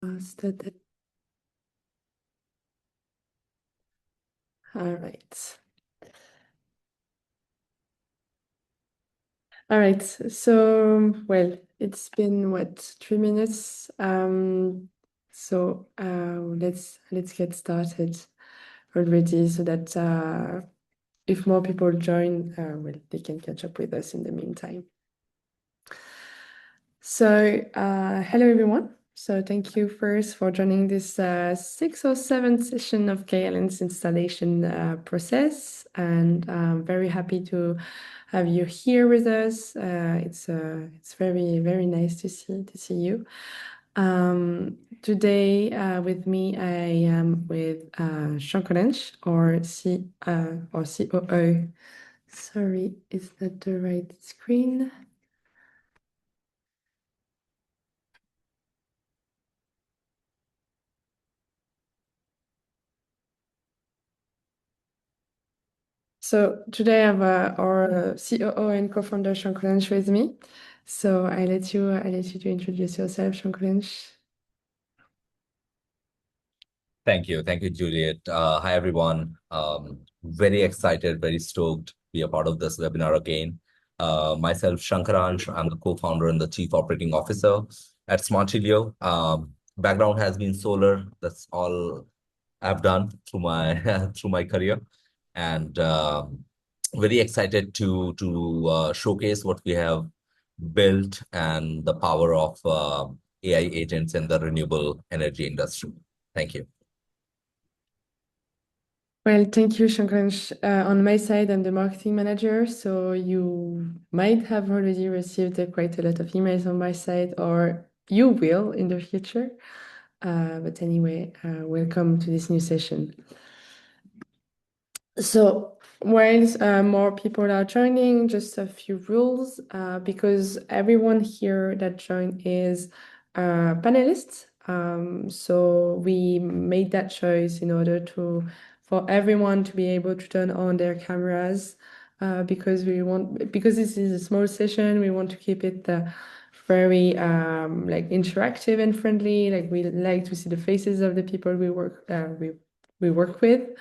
Started. All right. All right. So, well, it's been what, 3 minutes? Let's get started already so that if more people join, well, they can catch up with us in the meantime. So, hello everyone. So, thank you first for joining this 6th or 7th session of GAIA Lens installation process, and I'm very happy to have you here with us. It's very nice to see you. Today with me I am with Shankaransh or COO. Sorry, is that the right screen? So today I have our COO and co-founder Shankaransh with me. So I let you to introduce yourself, Shankaransh. Thank you, Juliette. Hi, everyone. Very excited, very stoked to be a part of this webinar again. Myself, Shankaransh, I'm the co-founder and the chief operating officer at Smartilio. Background has been solar. That's all I've done through my through my career, and very excited to showcase what we have built and the power of AI agents in the renewable energy industry. Thank you. Well, thank you, Shankaransh. On my side, I'm the marketing manager, so you might have already received quite a lot of emails on my side, or you will in the future. But anyway, welcome to this new session. So while more people are joining, just a few rules, because everyone here that joined is panelists. So we made that choice in order for everyone to be able to turn on their cameras, because this is a small session, we want to keep it very like interactive and friendly. Like we like to see the faces of the people we work with.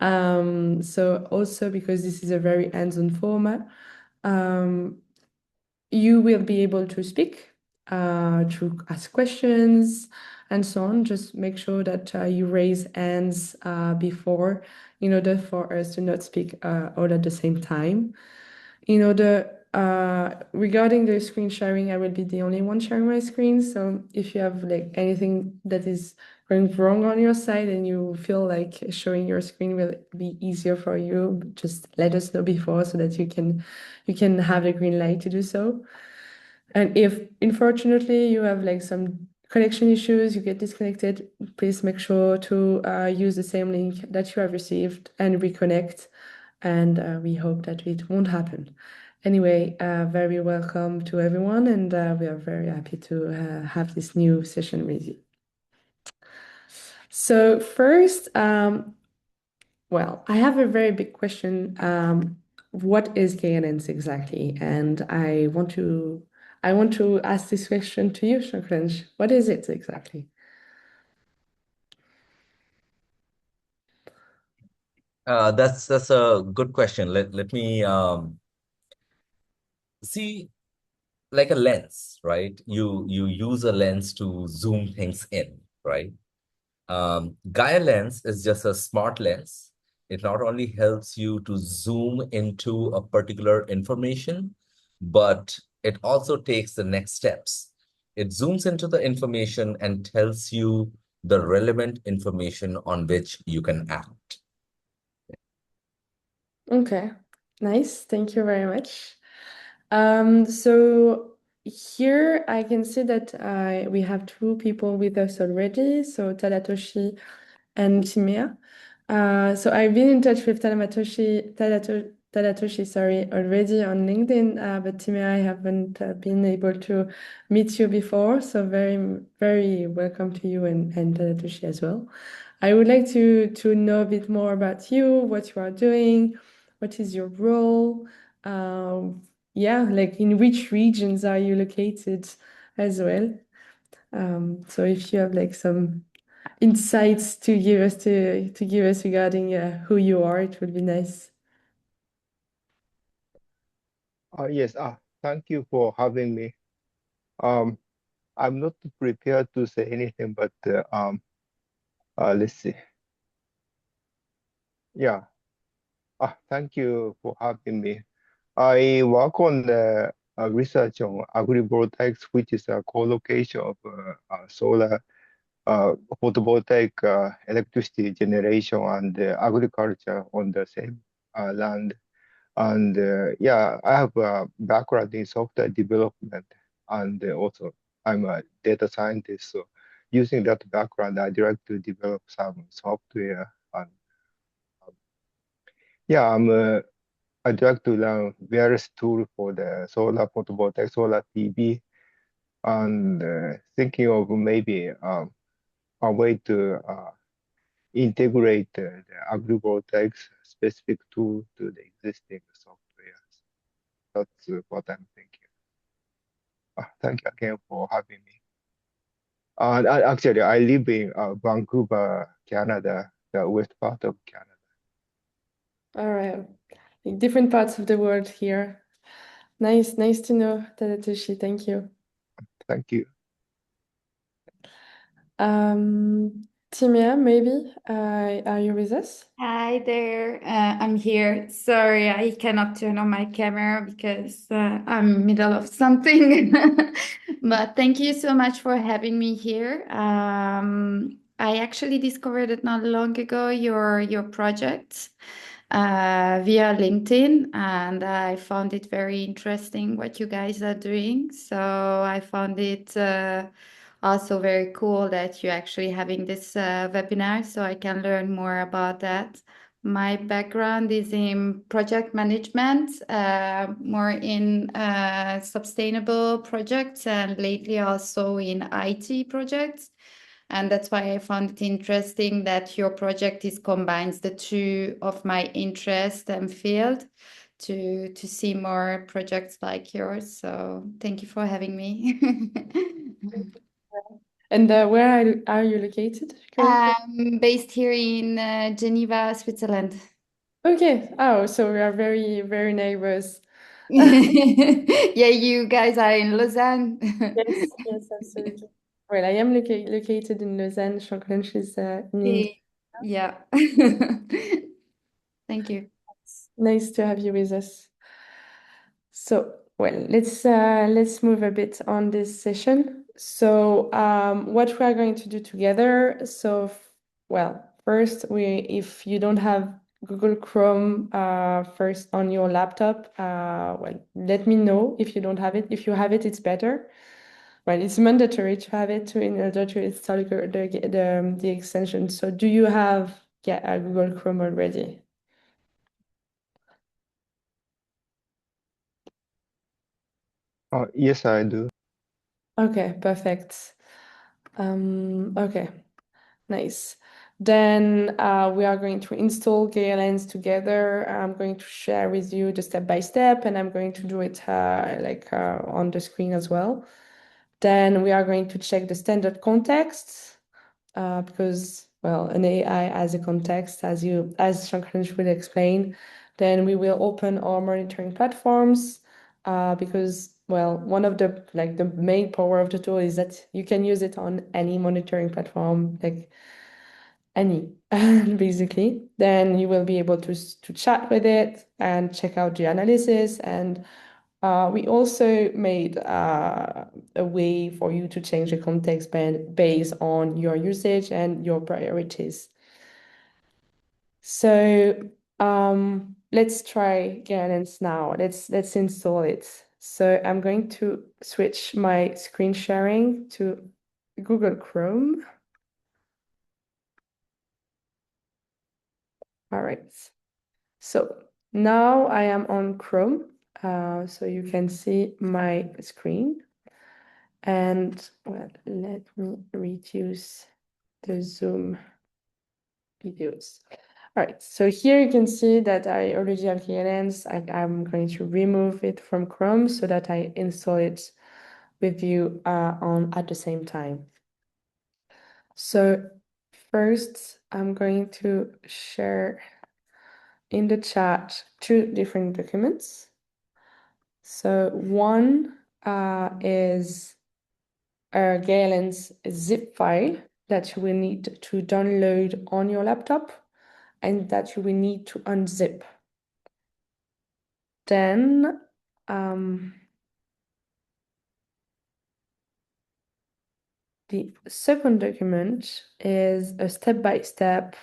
So also because this is a very hands-on format, you will be able to speak, to ask questions, and so on. Just make sure that you raise hands before, in order for us to not speak all at the same time. Regarding the screen sharing, I will be the only one sharing my screen. So if you have like anything that is going wrong on your side and you feel like showing your screen will be easier for you, just let us know before so that you can have the green light to do so. And if unfortunately you have like some connection issues, you get disconnected, please make sure to use the same link that you have received and reconnect. And we hope that it won't happen. Anyway, very welcome to everyone, and we are very happy to have this new session with you. So first, well, I have a very big question. What is GAIA Lens exactly? And I want to ask this question to you, Shankaransh. What is it exactly? That's a good question. Let me see, like a lens, right? You use a lens to zoom things in, right? Gaia Lens is just a smart lens. It not only helps you to zoom into a particular information, but it also takes the next steps. It zooms into the information and tells you the relevant information on which you can act. Okay, nice. Thank you very much. So here I can see that we have two people with us already. So Tadatoshi and Chimea. So I've been in touch with Tadatoshi, sorry, already on LinkedIn, but Chimea, I haven't been able to meet you before. So very welcome to you and Tadatoshi as well. I would like to know a bit more about you, what you are doing, what is your role? Yeah, like in which regions are you located as well? So if you have like some insights to give us regarding who you are, it would be nice. Yes, thank you for having me. Um, I'm not prepared to say anything, but let's see. Yeah, thank you for having me. I work on the research on agrivoltaics, which is a co-location of solar uh, photovoltaic electricity generation and agriculture on the same land. And yeah, I have a background in software development, and also I'm a data scientist. So using that background, I'd like to develop some software. And yeah, I'd like to learn various tools for the solar photovoltaic, solar PV, and thinking of maybe a way to integrate the agrivoltaics specific tool to the existing software. That's what I'm thinking. Thank you again for having me. Actually, I live in Vancouver, Canada, the west part of Canada. All right. In different parts of the world here. Nice to know, Tadatoshi. Thank you. Thank you. Timia, maybe are you with us? Hi there, I'm here. Sorry, I cannot turn on my camera because I'm middle of something. But thank you so much for having me here. I actually discovered it not long ago, your project via LinkedIn, and I found it very interesting what you guys are doing. So I found it also very cool that you're actually having this webinar so I can learn more about that. My background is in project management, more in sustainable projects, and lately also in IT projects. And that's why I found it interesting that your project is combines the two of my interest and field to see more projects like yours. So thank you for having me. And where are you located currently? I'm based here in Geneva, Switzerland. Okay. Oh, so we are very neighbors. Yeah, you guys are in Lausanne. Yes, absolutely. Well, I am located in Lausanne. Shankaransh is in India. Okay. Yeah. Thank you. Nice to have you with us. So, well, let's move a bit on this session. So, what we are going to do together. So, well, first, if you don't have Google Chrome first on your laptop, well, let me know if you don't have it. If you have it, it's better. Well, it's mandatory to have it to in order to install the extension. So, do you have a Google Chrome already? Yes, I do. Okay, perfect. Okay, nice. Then we are going to install GAIA Lens together. I'm going to share with you the step by step, and I'm going to do it on the screen as well. Then we are going to check the standard context because, well, an AI has a context, as Shankaransh will explain. Then we will open our monitoring platforms because, well, one of the main power of the tool is that you can use it on any monitoring platform, like any, basically. Then you will be able to chat with it and check out the analysis. And we also made a way for you to change the context based on your usage and your priorities. So let's try GAIA Lens now. Let's install it. So I'm going to switch my screen sharing to Google Chrome. All right. So now I am on Chrome. So you can see my screen. And well, let me reduce the Zoom videos. All right, so here you can see that I already have GAIA Lens. I'm going to remove it from Chrome so that I install it with you on at the same time. So first, I'm going to share in the chat two different documents. So one is a GAIA Lens zip file that you will need to download on your laptop and that you will need to unzip. Then the second document is a step-by-step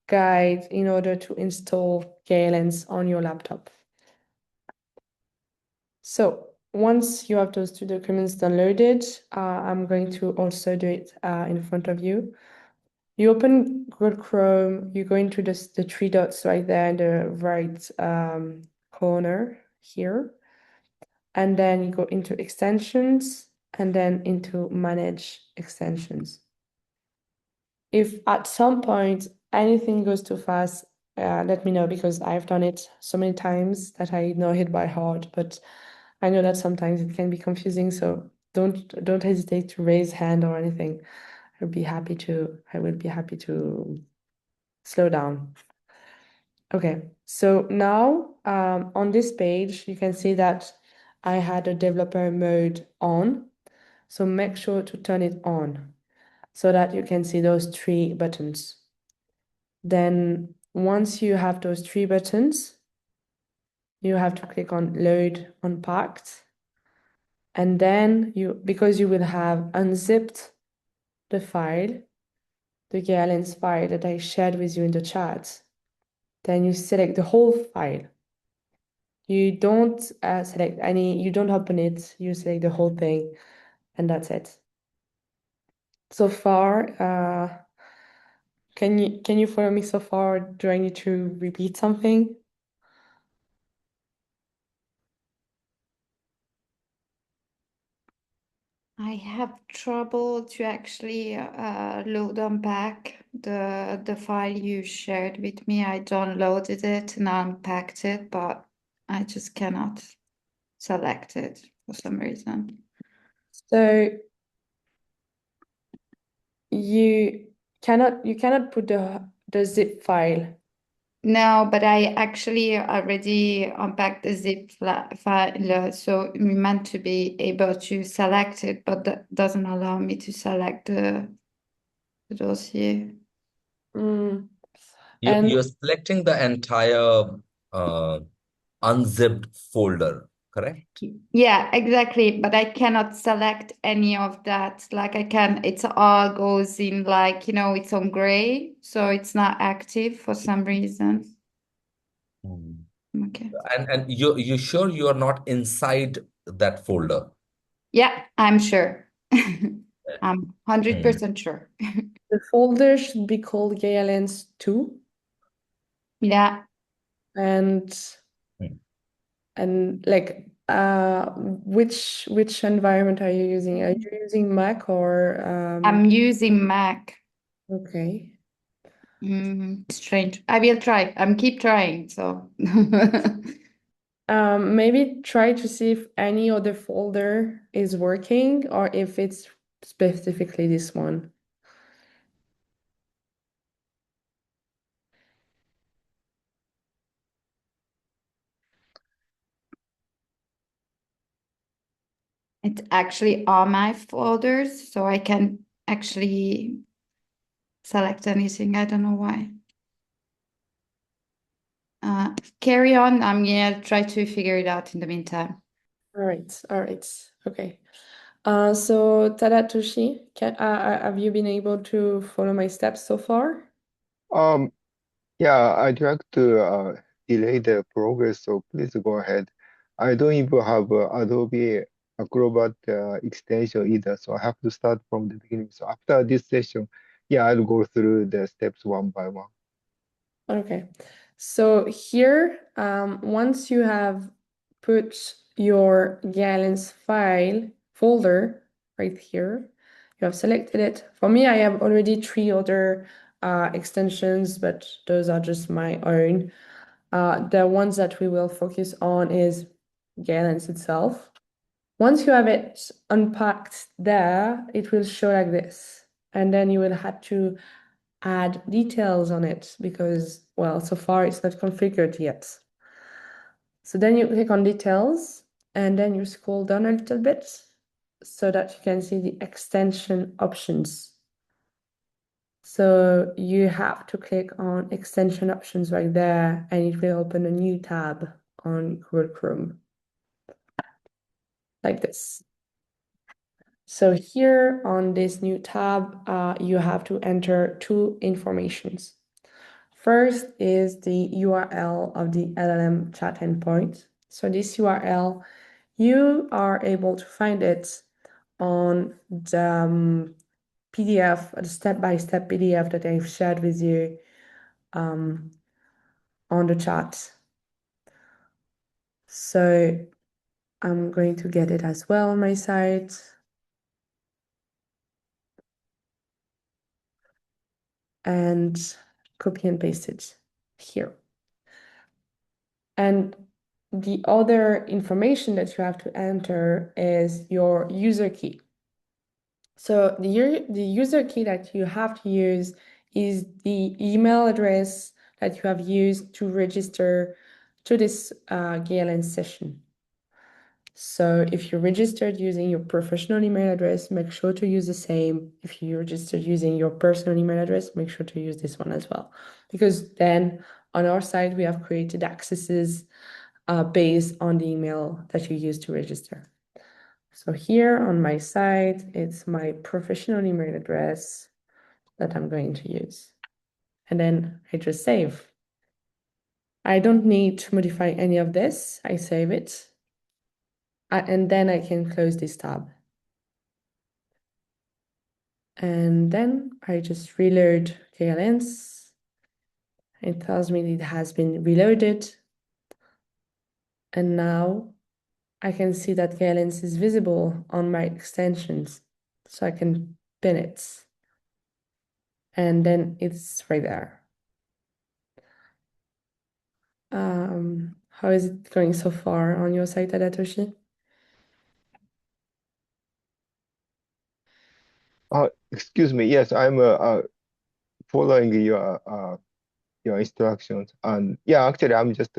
guide in order to install GAIA Lens on your laptop. So once you have those two documents downloaded, I'm going to also do it in front of you. You open Google Chrome, you go into the three dots right there in the right corner here. And then you go into extensions and then into manage extensions. If at some point anything goes too fast, let me know, because I've done it so many times that I know it by heart, but I know that sometimes it can be confusing, so don't hesitate to raise hand or anything. I will be happy to slow down. Okay, so now on this page, you can see that I had a developer mode on. So make sure to turn it on so that you can see those three buttons. Then once you have those three buttons, you have to click on Load Unpacked. And then because you will have unzipped the file, the GAIA Lens file that I shared with you in the chat, then you select the whole file. You don't select any, you don't open it, you select the whole thing, and that's it. So far, can you follow me so far? Do I need to repeat something? I have trouble to actually load unpack the file you shared with me. I downloaded it and unpacked it, but I just cannot select it for some reason. So you cannot put the zip file. No, but I actually already unpacked the zip file, so we meant to be able to select it, but that doesn't allow me to select the dossier. Mm. You're selecting the entire unzipped folder, correct? Yeah, exactly. But I cannot select any of that. Like it's all goes in like, it's on gray, so it's not active for some reason. Okay. And you sure you are not inside that folder? Yeah, I'm sure. I'm 100% sure. The folder should be called GAIA Lens 2. Yeah. And like which environment are you using? Are you using Mac or I'm using Mac. okay. Strange. I will try. Keep trying. So Maybe try to see if any other folder is working or if it's specifically this one. it's actually all my folders, so I can actually select anything. I don't know why. Carry on. I'm gonna try to figure it out in the meantime. All right. Okay. So Tadatoshi, have you been able to follow my steps so far? Yeah, I'd like to delay the progress, so please go ahead. I don't even have Adobe Acrobat extension either, so I have to start from the beginning. So after this session, yeah, I'll go through the steps one by one. Okay. So here, once you have put your GAIA Lens file folder right here, you have selected it. For me, I have already 3 other extensions, but those are just my own. The ones that we will focus on is GAIA Lens itself. Once you have it unpacked there, it will show like this. And then you will have to add details on it because, well, so far it's not configured yet. So then you click on details and then you scroll down a little bit so that you can see the extension options. So you have to click on extension options right there and it will open a new tab on Google Chrome like this. So here on this new tab, you have to enter two informations. First is the URL of the LLM chat endpoint. So this URL, you are able to find it on the PDF, the step-by-step PDF that I've shared with you on the chat. So I'm going to get it as well on my site. And copy and paste it here. And the other information that you have to enter is your user key. So the user key that you have to use is the email address that you have used to register to this GAIA Lens session. So if you registered using your professional email address, make sure to use the same. If you registered using your personal email address, make sure to use this one as well. Because then on our side, we have created accesses based on the email that you used to register. So here on my site, it's my professional email address that I'm going to use. And then I just save. I don't need to modify any of this. I save it. And then I can close this tab. And then I just reload GAIA Lens. It tells me it has been reloaded. And now I can see that GAIA Lens is visible on my extensions. So I can pin it. And then it's right there. How is it going so far on your site, Adatoshi? Excuse me. Yes, I'm following your instructions. And yeah, actually, I'm just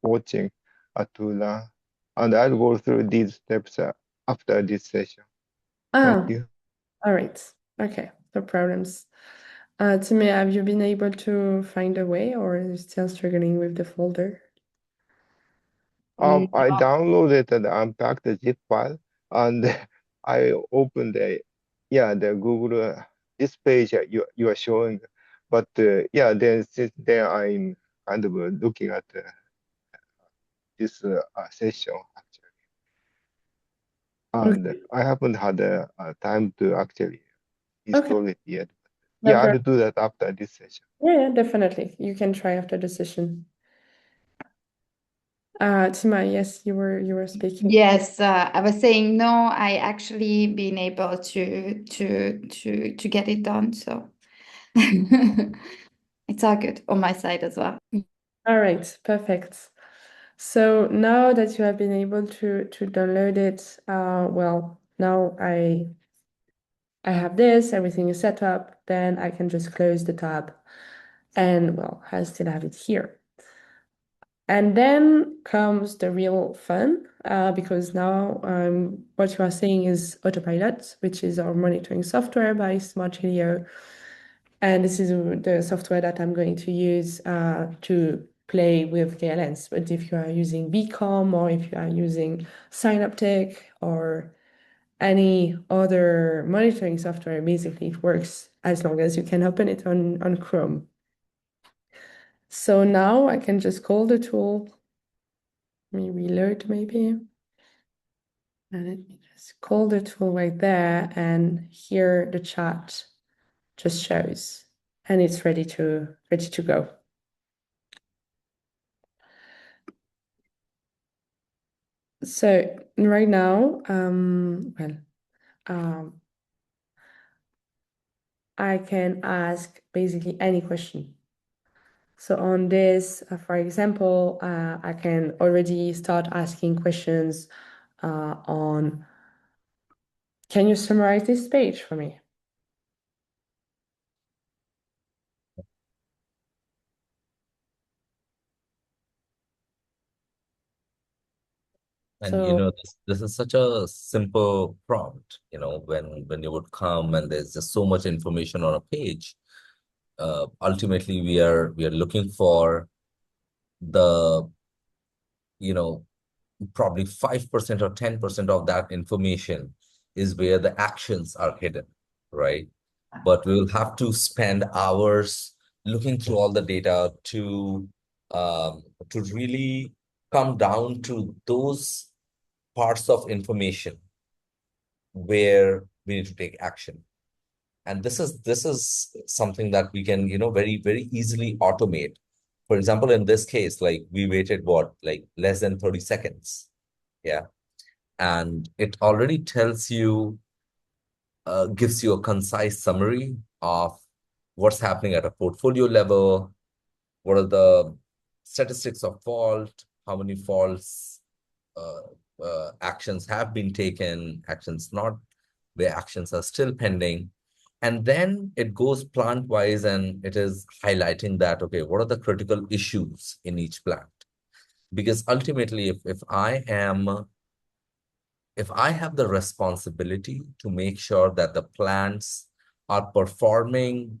watching to learn. And I'll go through these steps after this session. Thank you. All right. Okay, no problems. Timmy, have you been able to find a way or are you still struggling with the folder? I downloaded and unpacked the zip file and I opened the Google this page that you are showing, but then since then I'm kind of looking at this session actually, and I haven't had time to actually install it yet. No Yeah, I'll problem. do that after this session. Yeah, definitely. You can try after the session. Tima, yes, you were speaking. Yes, I was saying no. I actually been able to get it done, so it's all good on my side as well. All right, perfect. So now that you have been able to download it, well, now I have this, everything is set up, then I can just close the tab and well, I still have it here. And then comes the real fun, because now what you are seeing is Autopilot, which is our monitoring software by Smart Helio. And this is the software that I'm going to use to play with GAIA Lens. But if you are using Beacom or if you are using Synaptic or any other monitoring software, basically it works as long as you can open it on Chrome. So now I can just call the tool. Let me reload maybe. And let me just call the tool right there, and here the chat just shows, and it's ready to go. So right now, I can ask basically any question. So on this, for example, I can already start asking questions on. Can you summarize this page for me? And this is such a simple prompt, when you would come and there's just so much information on a page. Ultimately, we are looking for the, probably 5% or 10% of that information is where the actions are hidden, right? But we will have to spend hours looking through all the data to really come down to those parts of information where we need to take action. And this is something that we can, very, very easily automate. For example, in this case, like we waited like less than 30 seconds. Yeah. And it already tells you, gives you a concise summary of what's happening at a portfolio level, what are the statistics of fault, how many faults, actions have been taken, actions not, where actions are still pending. And then it goes plant-wise and it is highlighting that, okay, what are the critical issues in each plant? Because ultimately, if I have the responsibility to make sure that the plants are performing,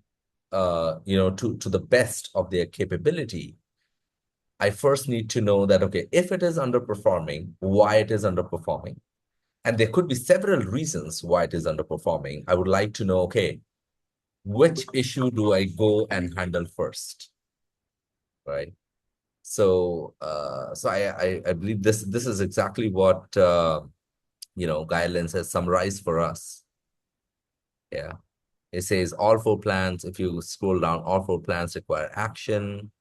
to the best of their capability, I first need to know that, okay, if it is underperforming, why it is underperforming. And there could be several reasons why it is underperforming. I would like to know, okay, which issue do I go and handle first, right? So, I believe this is exactly what GAIA Lens has summarized for us. Yeah, it says all 4 plans. If you scroll down, all 4 plans require action,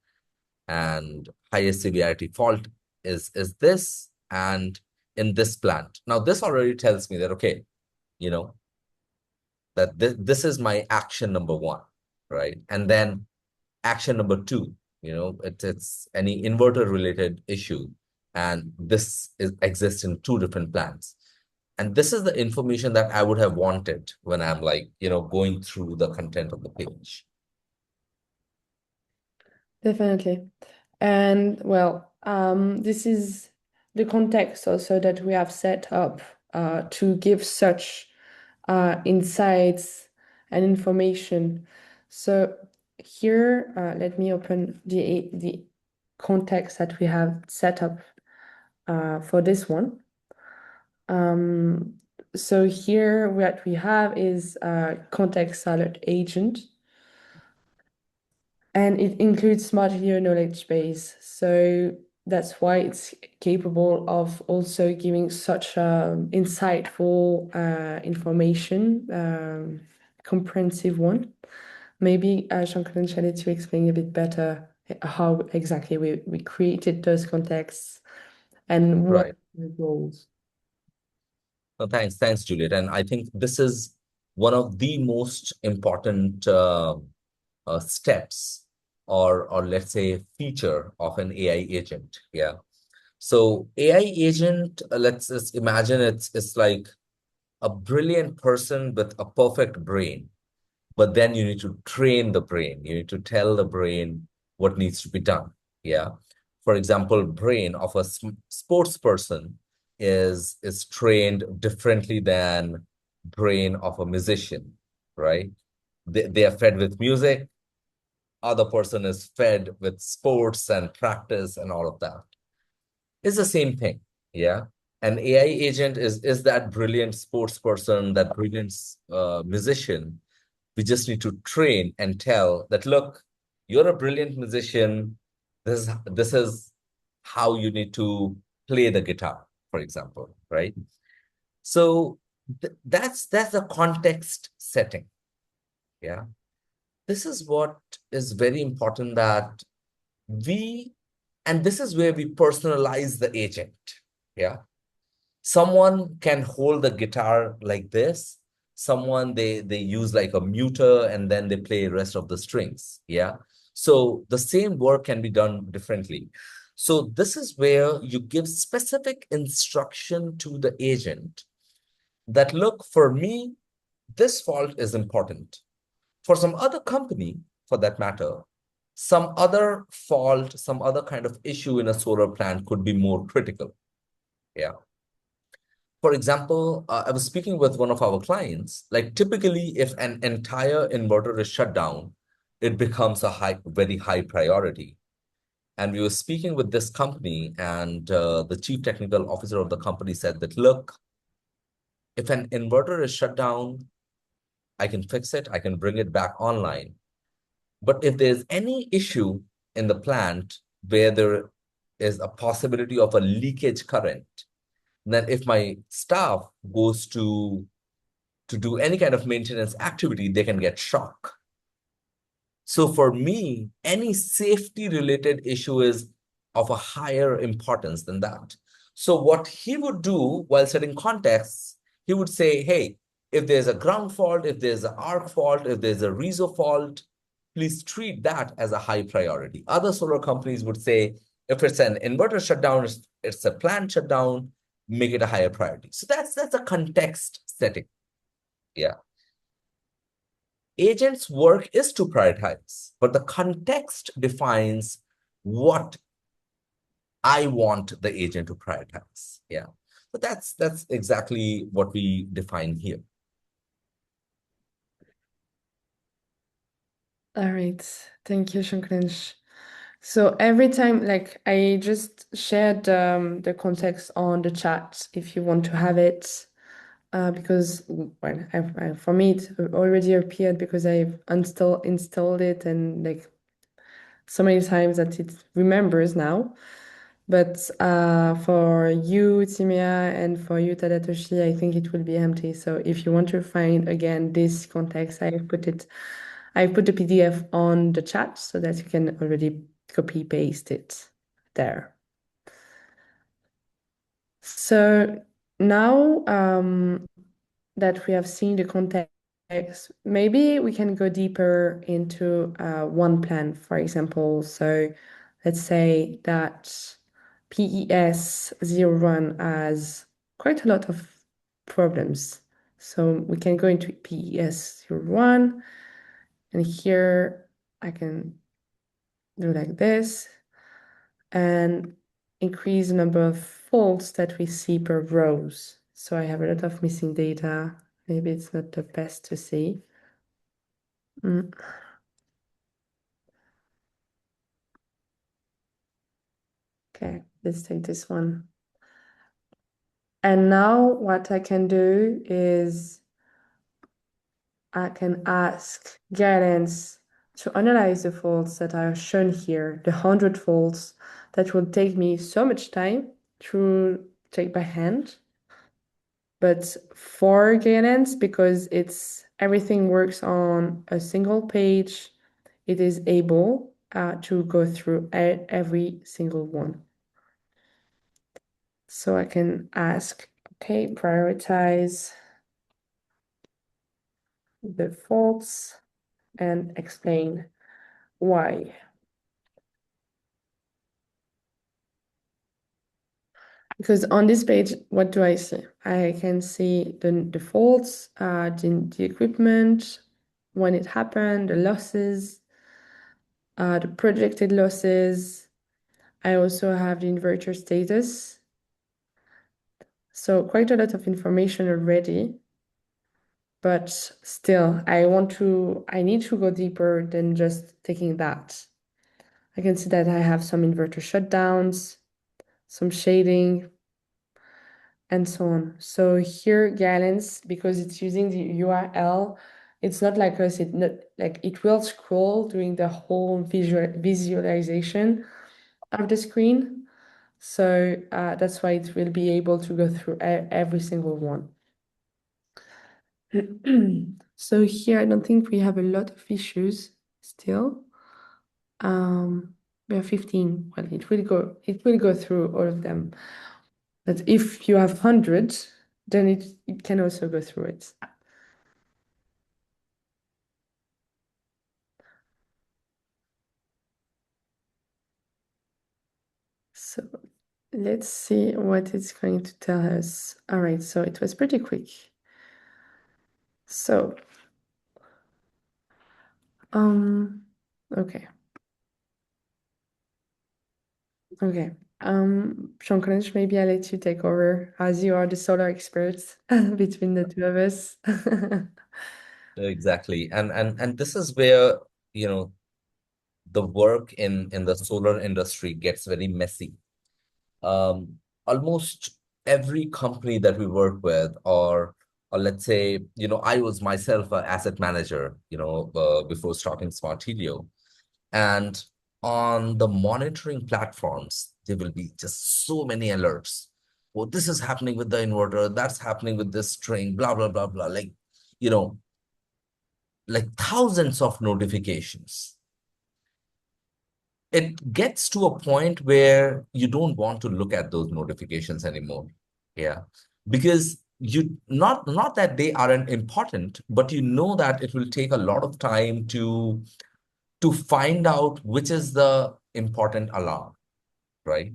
and highest severity fault is this, and in this plant. Now, this already tells me that, okay, that this is my action number 1, right? And then action number 2, it's any inverter related issue, and this exists in 2 different plants. And this is the information that I would have wanted when I'm like, going through the content of the page. Definitely. And well, this is the context also that we have set up to give such insights and information. So here, let me open the context that we have set up for this one. So here what we have is a context alert agent, and it includes smart hero knowledge base. So that's why it's capable of also giving such insightful information, comprehensive one. Maybe Shankaransh needed to explain a bit better how exactly we created those contexts and what Right. the goals. No, thanks, Juliette. And I think this is one of the most important steps, or let's say feature of an AI agent. Yeah. So AI agent, let's just imagine it's like a brilliant person with a perfect brain, but then you need to train the brain. You need to tell the brain what needs to be done. Yeah. For example, brain of a sports person is trained differently than brain of a musician, right? They are fed with music. Other person is fed with sports and practice and all of that. It's the same thing. Yeah. An AI agent is that brilliant sports person, that brilliant musician. We just need to train and tell that, look, you're a brilliant musician. This is how you need to play the guitar, for example, right? So that's the context setting. Yeah. This is what is very important, that and this is where we personalize the agent. Yeah. Someone can hold the guitar like this. Someone, they use like a muter and then they play rest of the strings. Yeah. So the same work can be done differently. So this is where you give specific instruction to the agent that, look, for me, this fault is important. For some other company, for that matter, some other fault, some other kind of issue in a solar plant could be more critical. Yeah. For example, I was speaking with one of our clients, like typically if an entire inverter is shut down, it becomes a very high priority. And we were speaking with this company, and the chief technical officer of the company said that, look, if an inverter is shut down, I can fix it, I can bring it back online. But if there's any issue in the plant where there is a possibility of a leakage current, then if my staff goes to do any kind of maintenance activity, they can get shock. So for me, any safety related issue is of a higher importance than that. So what he would do while setting contexts, he would say, hey, if there's a ground fault, if there's an arc fault, if there's a reso fault, please treat that as a high priority. Other solar companies would say, if it's an inverter shutdown, it's a plant shutdown, make it a higher priority. So that's a context setting. Yeah. Agents' work is to prioritize, but the context defines what I want the agent to prioritize. Yeah. But that's exactly what we define here. All right. Thank you, Shankaransh. So every time, like I just shared the context on the chat if you want to have it, because well, for me it already appeared because I've installed it and like so many times that it remembers now. But for you, Timea, and for you, Tadatoshi, I think it will be empty. So if you want to find again this context, I put the PDF on the chat so that you can already copy paste it there. So now that we have seen the context, maybe we can go deeper into one plan, for example. So let's say that PES 01 has quite a lot of problems. So we can go into PES 01, and here I can do like this and increase the number of faults that we see per rows. So I have a lot of missing data. Maybe it's not the best to see. Okay, let's take this one. And now what I can do is I can ask GAIA Lens to analyze the faults that are shown here, the 100 faults that will take me so much time to take by hand. But for GAIA Lens, because everything works on a single page, it is able to go through every single one. So I can ask, okay, prioritize the faults and explain why. Because on this page, what do I see? I can see the faults, the equipment, when it happened, the losses, the projected losses. I also have the inverter status. So quite a lot of information already. But still, I need to go deeper than just taking that. I can see that I have some inverter shutdowns, some shading, and so on. So here, GAIA Lens, because it's using the URL, it's not like us, it will scroll during the whole visualization of the screen. So that's why it will be able to go through every single one. So here, I don't think we have a lot of issues still. We have 15. Well, it will go through all of them. But if you have hundreds, then it can also go through it. So let's see what it's going to tell us. All right, so it was pretty quick. So, okay. Okay. Shankaransh, maybe I'll let you take over as you are the solar experts between the two of us. Exactly. And this is where, you know, the work in the solar industry gets very messy. Almost every company that we work with, or let's say, you know, I was myself an asset manager, you know, before starting Smart Helio. And on the monitoring platforms, there will be just so many alerts. Oh, this is happening with the inverter, that's happening with this string, blah, blah, blah, blah. Like, you know, like thousands of notifications. It gets to a point where you don't want to look at those notifications anymore. Yeah. Because you not that they aren't important, but you know that it will take a lot of time to find out which is the important alarm, right?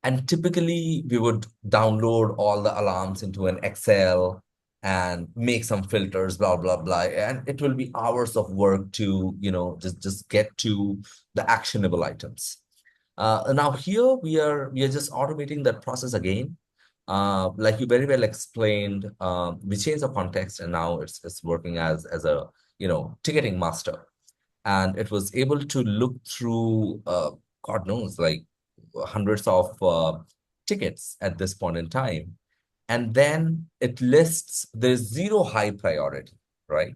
And typically we would download all the alarms into an Excel and make some filters, blah, blah, blah. And it will be hours of work to, you know, just get to the actionable items. Now here we are just automating that process again. Like you very well explained, we changed the context and now it's working as a, you know, ticketing master. And it was able to look through, God knows, like hundreds of tickets at this point in time. And then it lists there's zero high priority, right?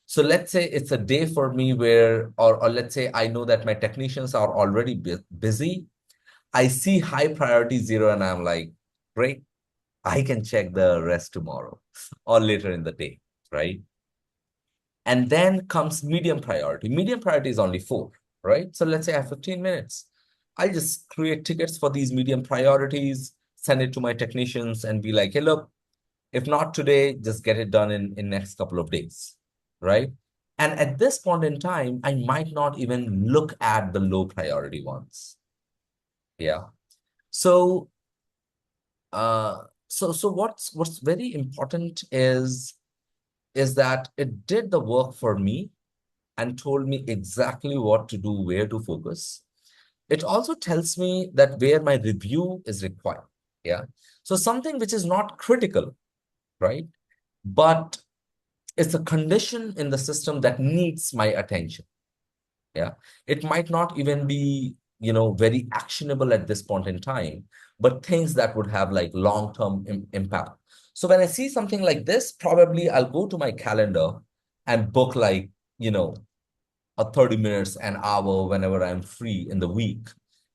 So let's say it's a day for me where, or let's say I know that my technicians are already busy. I see high priority zero and I'm like, great, I can check the rest tomorrow or later in the day, right? And then comes medium priority. Medium priority is only 4, right? So let's say I have 15 minutes. I just create tickets for these medium priorities, send it to my technicians and be like, hey, look, if not today, just get it done in next couple of days, right? And at this point in time, I might not even look at the low priority ones. Yeah. So what's very important is that it did the work for me and told me exactly what to do, where to focus. It also tells me that where my review is required. Yeah. So something which is not critical, right? But it's a condition in the system that needs my attention. Yeah. It might not even be, you know, very actionable at this point in time, but things that would have like long-term impact. So when I see something like this, probably I'll go to my calendar and book like, you know, a 30 minutes, an hour, whenever I'm free in the week.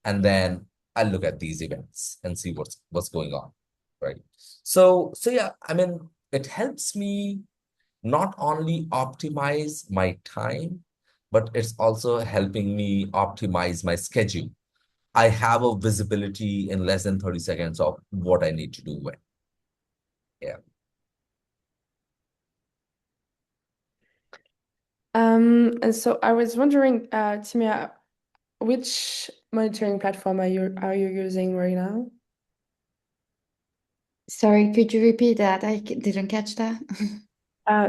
And then I look at these events and see what's going on, right? So yeah, I mean, it helps me not only optimize my time, but it's also helping me optimize my schedule. I have a visibility in less than 30 seconds of what I need to do when. Yeah. And so I was wondering, Timia, which monitoring platform are you using right now? Sorry, could you repeat that? I didn't catch that.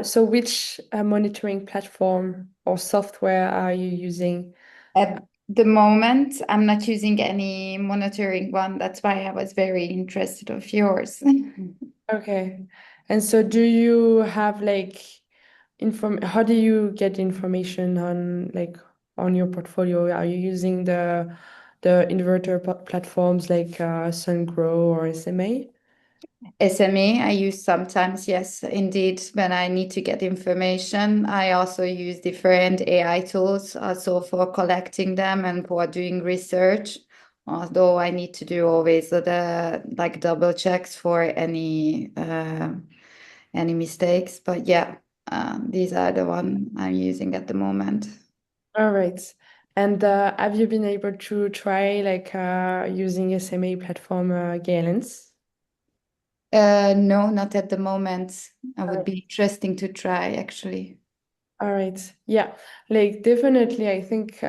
So which monitoring platform or software are you using? At the moment, I'm not using any monitoring one. That's why I was very interested of yours. Okay. And so do you have like how do you get information on your portfolio? Are you using the inverter platforms like SunGrow or SMA? SMA, I use sometimes, yes, indeed, when I need to get information. I also use different AI tools also for collecting them and for doing research. Although I need to do always the like double checks for any mistakes. But yeah, these are the one I'm using at the moment. All right. And have you been able to try like using SMA platform GAIA Lens? No, not at the moment. It would be interesting to try actually. All right. Yeah. Like definitely I think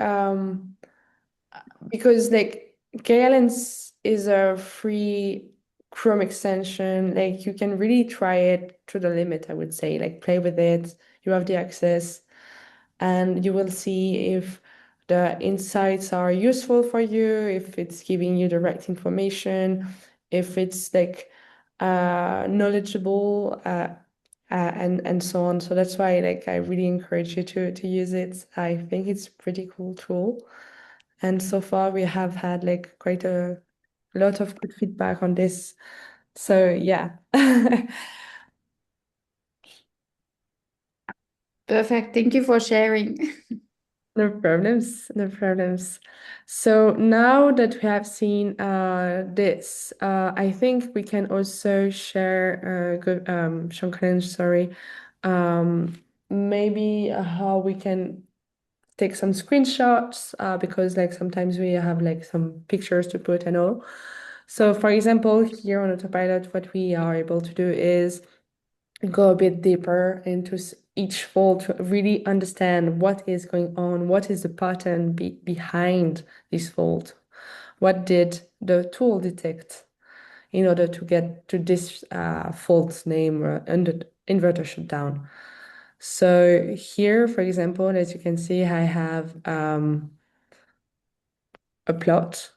because like GAIA Lens is a free Chrome extension. Like you can really try it to the limit, I would say. Like play with it. You have the access, and you will see if the insights are useful for you, if it's giving you the right information, if it's like knowledgeable, and so on. So that's why like I really encourage you to use it. I think it's a pretty cool tool. And so far we have had like quite a lot of good feedback on this. So yeah. Perfect. Thank you for sharing. No problems, no problems. So now that we have seen this, I think we can also share, Shankaransh, sorry, maybe how we can take some screenshots because like sometimes we have like some pictures to put and all. So for example, here on Autopilot, what we are able to do is go a bit deeper into each fold to really understand what is going on, what is the pattern behind this fold, what did the tool detect in order to get to this fault name under inverter shutdown. So here, for example, as you can see, I have a plot,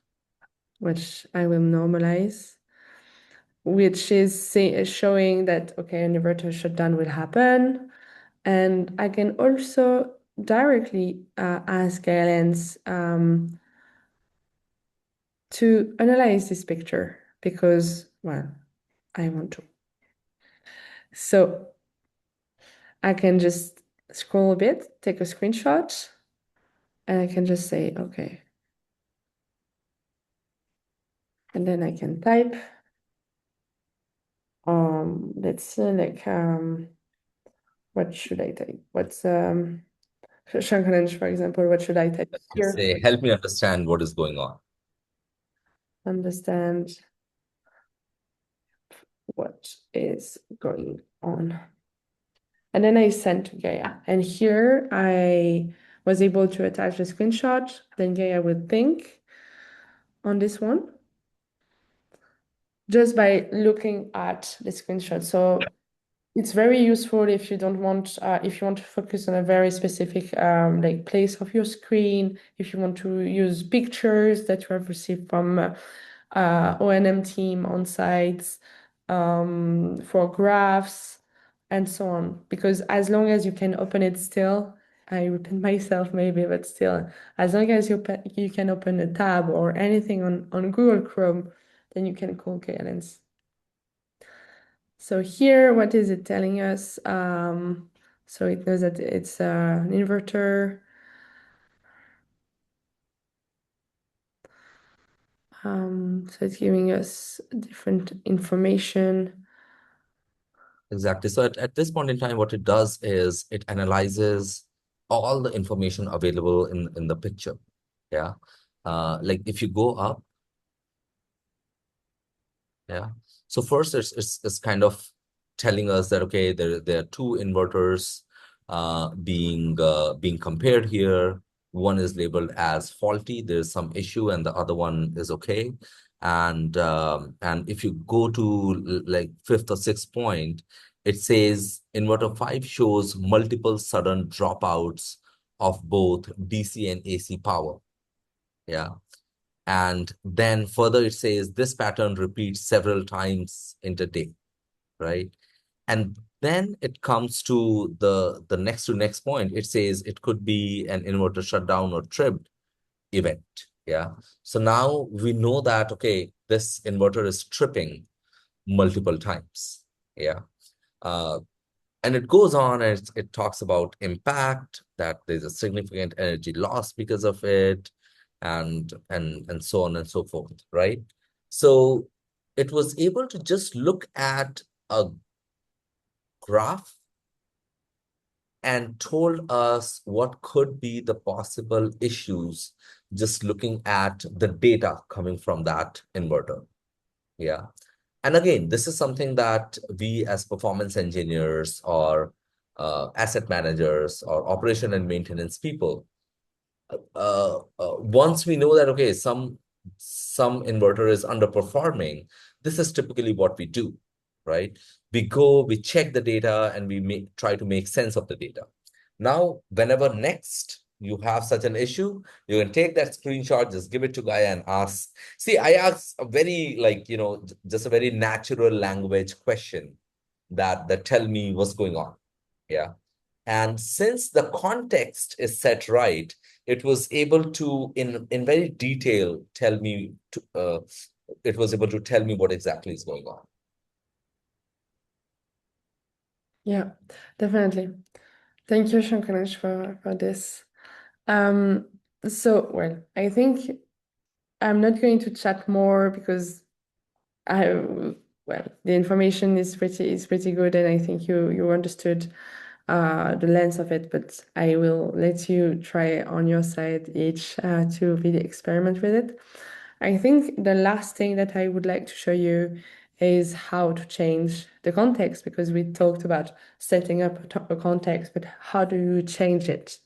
which I will normalize, which is showing that, okay, an inverter shutdown will happen. And I can also directly ask GAIA Lens to analyze this picture because, well, I want to. So I can just scroll a bit, take a screenshot, and I can just say, okay. And then I can type. Let's select what should I type? What's Shankaransh, for example, what should I type You here? say, help me understand what is going on. Understand what is going on. And then I sent to GAIA. And here I was able to attach a screenshot. Then GAIA would think on this one just by looking at the screenshot. So it's very useful if you don't want, if you want to focus on a very specific like place of your screen, if you want to use pictures that you have received from O&M team on sites, for graphs, and so on. Because as long as you can open it still, I repeat myself maybe, but still, as long as you can open a tab or anything on Google Chrome, then you can call GAIA Lens. So here, what is it telling us? So it knows that it's an inverter. So it's giving us different information. Exactly. So at this point in time, what it does is it analyzes all the information available in the picture. Yeah. Like if you go up, yeah. So first it's kind of telling us that okay, there are two inverters being compared here. One is labeled as faulty, there's some issue, and the other one is okay. And if you go to like fifth or sixth point, it says inverter 5 shows multiple sudden dropouts of both DC and AC power. Yeah. And then further it says this pattern repeats several times in the day, right? And then it comes to the next point. It says it could be an inverter shutdown or tripped event. Yeah. So now we know that, okay, this inverter is tripping multiple times. Yeah. And it goes on and it talks about impact, that there's a significant energy loss because of it, and so on and so forth, right? So it was able to just look at a graph and told us what could be the possible issues just looking at the data coming from that inverter. Yeah. And again, this is something that we as performance engineers or asset managers or operation and maintenance people, once we know that, okay, some some inverter is underperforming, this is typically what we do, right? We go, we check the data, and we try to make sense of the data. Now, whenever next you have such an issue, you can take that screenshot, just give it to Gaia and ask. See, I ask a very just a very natural language question that tell me what's going on. Yeah. And since the context is set right, it was able to, in very detail, it was able to tell me what exactly is going on. Yeah, definitely. Thank you, Shankaransh, for this. Well, I think I'm not going to chat more because the information is pretty good, and I think you understood the length of it, but I will let you try on your side each to really experiment with it. I think the last thing that I would like to show you is how to change the context, because we talked about setting up a context, but how do you change it?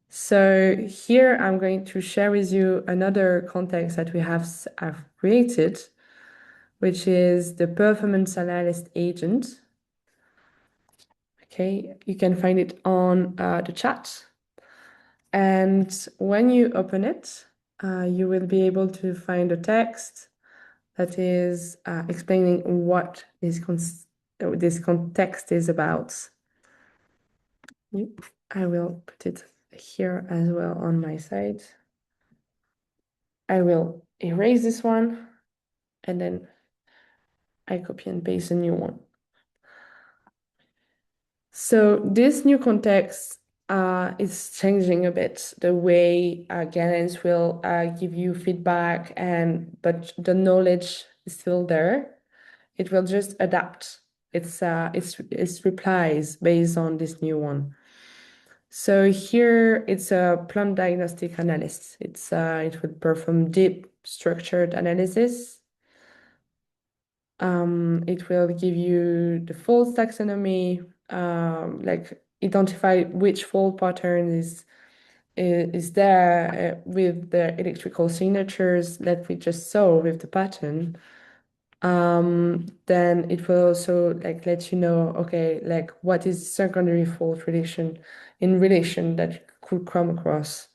So here I'm going to share with you another context that I've created, which is the performance analyst agent. Okay, you can find it on the chat. And when you open it, you will be able to find a text that is explaining what this context is about. I will put it here as well on my side. I will erase this one, and then I copy and paste a new one. So this new context is changing a bit the way GAIA Lens will give you feedback, but the knowledge is still there. It will just adapt its replies based on this new one. So here it's a plant diagnostic analyst. It would perform deep structured analysis. It will give you the fault taxonomy, like identify which fault pattern is there with the electrical signatures that we just saw with the pattern. Then it will also let you know, okay, what is secondary fault relation that could come across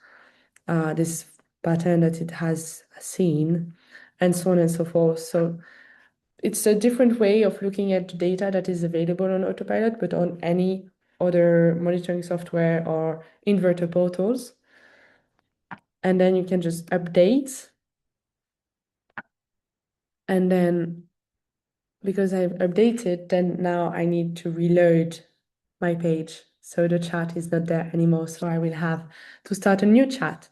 this pattern that it has seen, and so on and so forth. So it's a different way of looking at the data that is available on Autopilot, but on any other monitoring software or inverter portals. And then you can just update. And then because I've updated, then now I need to reload my page. So the chat is not there anymore. So I will have to start a new chat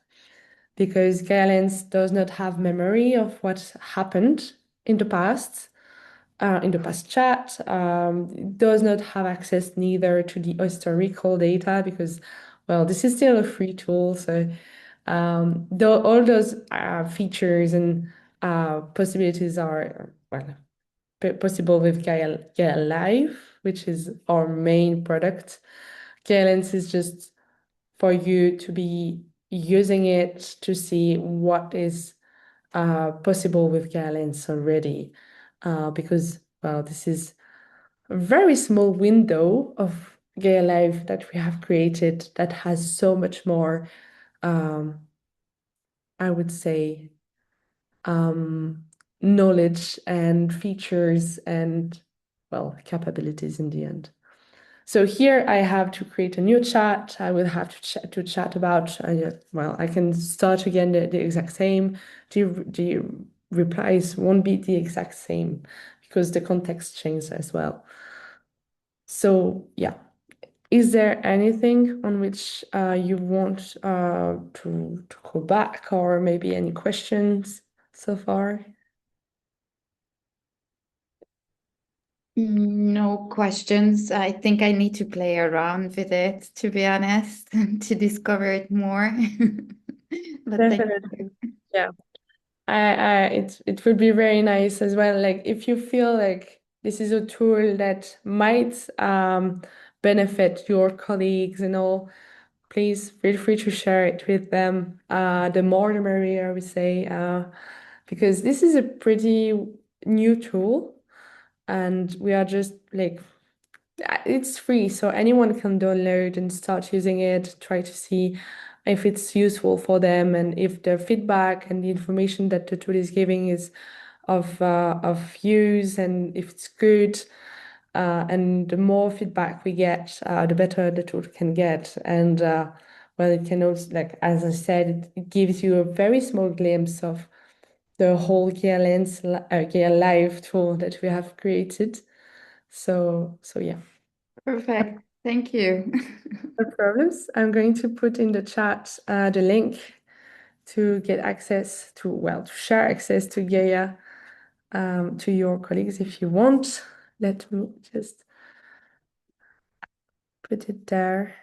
because GAIA Lens does not have memory of what happened in the past chat. It does not have access neither to the historical data because, well, this is still a free tool. So all those features and possibilities are, well, possible with GAIA Live, which is our main product. GAIA Lens is just for you to be using it to see what is possible with GAIA Lens already, because, well, this is a very small window of GAIA Live that we have created that has so much more, I would say, knowledge and features and, well, capabilities in the end. So here I have to create a new chat. I will have to chat about, well, I can start again the exact same. The replies won't be the exact same because the context changed as well. So yeah, is there anything on which you want to go back, or maybe any questions so far? No questions. I think I need to play around with it, to be honest, to discover it more. But thank you. Definitely. Yeah. It would be very nice as well. Like if you feel like this is a tool that might benefit your colleagues and all, please feel free to share it with them. The more the merrier, we say, because this is a pretty new tool, and we are just like, it's free, so anyone can download and start using it, try to see if it's useful for them and if the feedback and the information that the tool is giving is of use and if it's good. And the more feedback we get, the better the tool can get. And well, it can also, like as I said, it gives you a very small glimpse of the whole GAIA Lens, GAIA Live tool that we have created. So yeah. Perfect. Thank you. No problems. I'm going to put in the chat the link to get access to, well, to share access to GAIA to your colleagues if you want. Let me just put it there.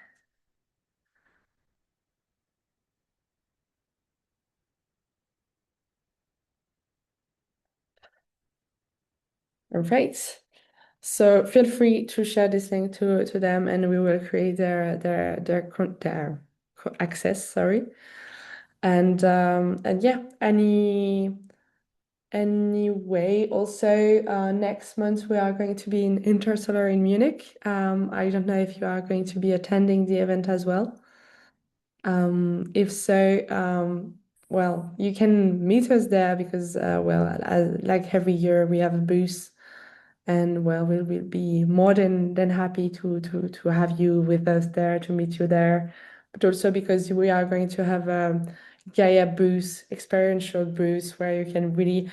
All right. So feel free to share this link to them, and we will create their access. Sorry, and yeah, anyway, also next month we are going to be in Intersolar in Munich. I don't know if you are going to be attending the event as well. If so, well, you can meet us there because well, like every year we have a booth. And well, we will be more than happy to have you with us there, to meet you there. But also because we are going to have a GAIA booth, experiential booth, where you can really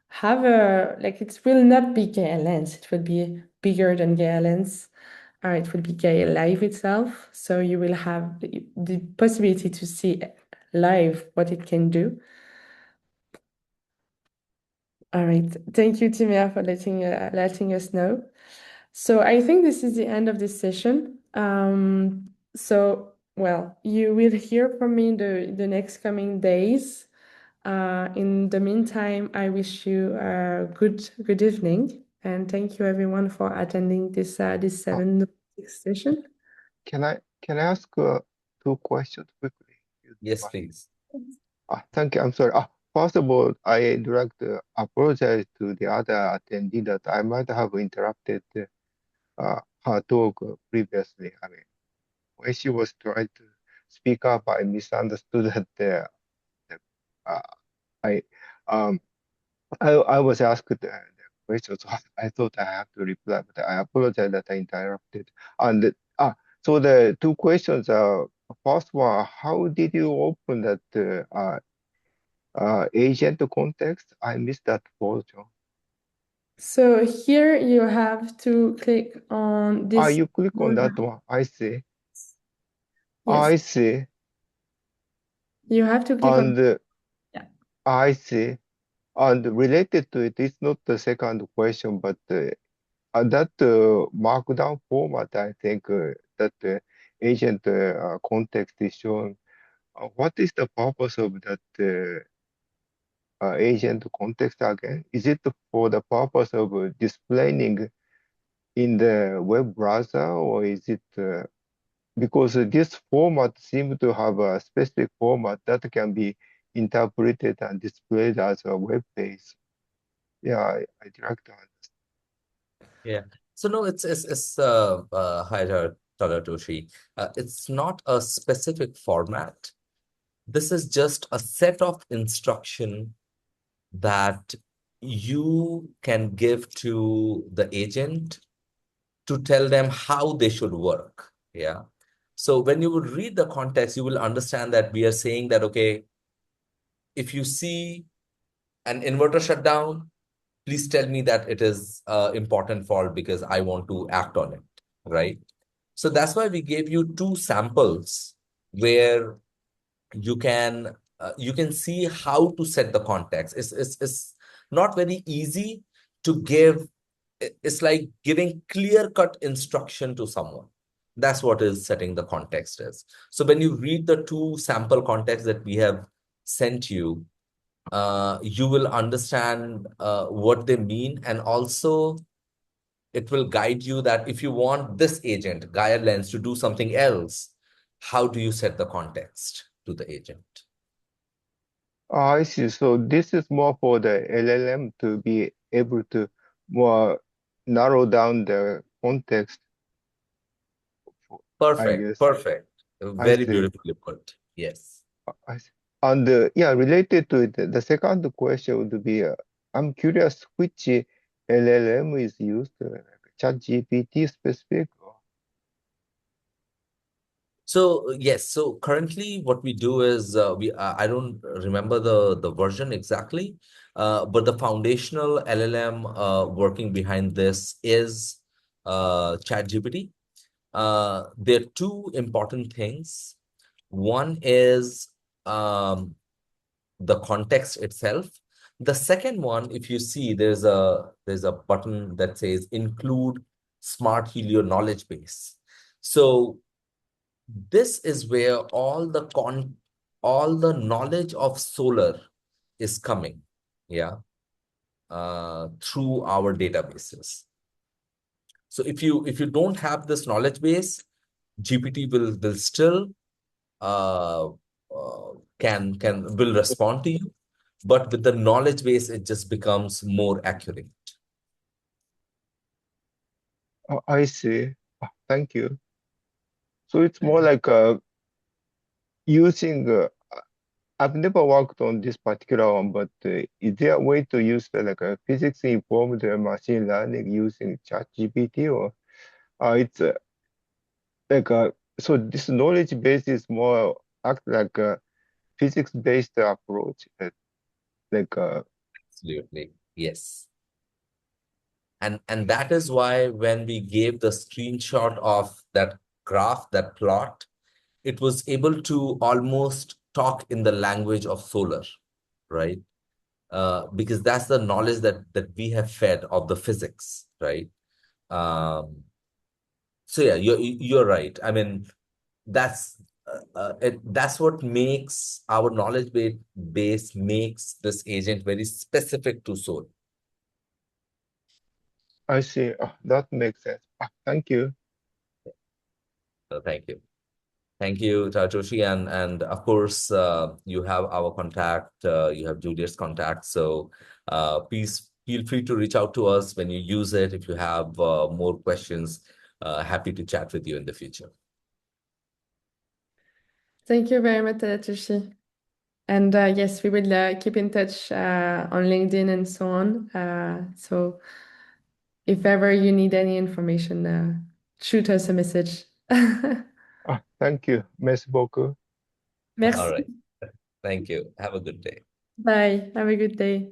have a, like, it will not be GAIA Lens, it will be bigger than GAIA Lens. It will be GAIA Live itself. So you will have the possibility to see live what it can do. All right. Thank you, Timia, for letting us know. So I think this is the end of this session. So, well, you will hear from me in the next coming days. In the meantime, I wish you a good evening, and thank you everyone for attending this 7 session. Can I ask 2 questions quickly? Yes, please. Thank you. I'm sorry. First of all, I'd like to apologize to the other attendee that I might have interrupted her talk previously. I mean, when she was trying to speak up, I misunderstood that uh, I um I was asked the question, so I thought I have to reply, but I apologize that I interrupted. And so the 2 questions are, first one, how did you open that agent context? I missed that portion. So here you have to click on this. You click on that one. I see. Yes, I see. you have to click on. And Yeah. I see. And related to it, it's not the second question, but that markdown format, I think that agent context is shown. What is the purpose of that agent context again? Is it for the purpose of displaying in the web browser, or is it because this format seems to have a specific format that can be interpreted and displayed as a web page? Yeah, I'd like to understand. Yeah. So no, it's hi, Toshi. It's not a specific format. This is just a set of instruction that you can give to the agent to tell them how they should work. Yeah. So when you would read the context, you will understand that we are saying that, okay, if you see an inverter shutdown, please tell me that it is important fault because I want to act on it, right? So that's why we gave you 2 samples where you can see how to set the context. It's not very easy to give. It's like giving clear-cut instruction to someone. That's what is setting the context is. So when you read the 2 sample contexts that we have sent you, you will understand what they mean, and also it will guide you that if you want this agent, GAIA Lens, to do something else, how do you set the context to the agent? I see. So this is more for the LLM to be able to more narrow down the context, I Perfect, guess. perfect. I Very see. beautifully put. Yes. I see. And yeah, related to it, the second question would be, I'm curious which LLM is used, ChatGPT specific? So yes, so currently what we do is I don't remember the version exactly, but the foundational LLM working behind this is ChatGPT. There are two important things. One is the context itself. The second one, if you see, there's a button that says include smart helio knowledge base. So this is where all the knowledge of solar is coming, yeah, through our databases. So if you don't have this knowledge base, GPT will still uh, will respond to you, but with the knowledge base, it just becomes more accurate. I see. Thank you. So it's more like using, I've never worked on this particular one, but is there a way to use like a physics-informed machine learning using ChatGPT, or it's like so this knowledge base is more act like a physics-based approach, like Absolutely, yes. And that is why when we gave the screenshot of that graph, that plot, it was able to almost talk in the language of solar, right? Because that's the knowledge that we have fed of the physics, right? So yeah, you're right. I mean, that's that's what makes our knowledge base makes this agent very specific to solar. I see. That makes sense. Thank you. So thank you. Thank you, Tatoshi. And of course, you have our contact, you have Juliet's contact. So please feel free to reach out to us when you use it. If you have more questions, happy to chat with you in the future. Thank you very much, Tadashi. And yes, we will keep in touch on LinkedIn and so on. So if ever you need any information, shoot us a message. Thank you. Merci beaucoup. All Merci. right. Thank you. Have a good day. Bye. Have a good day.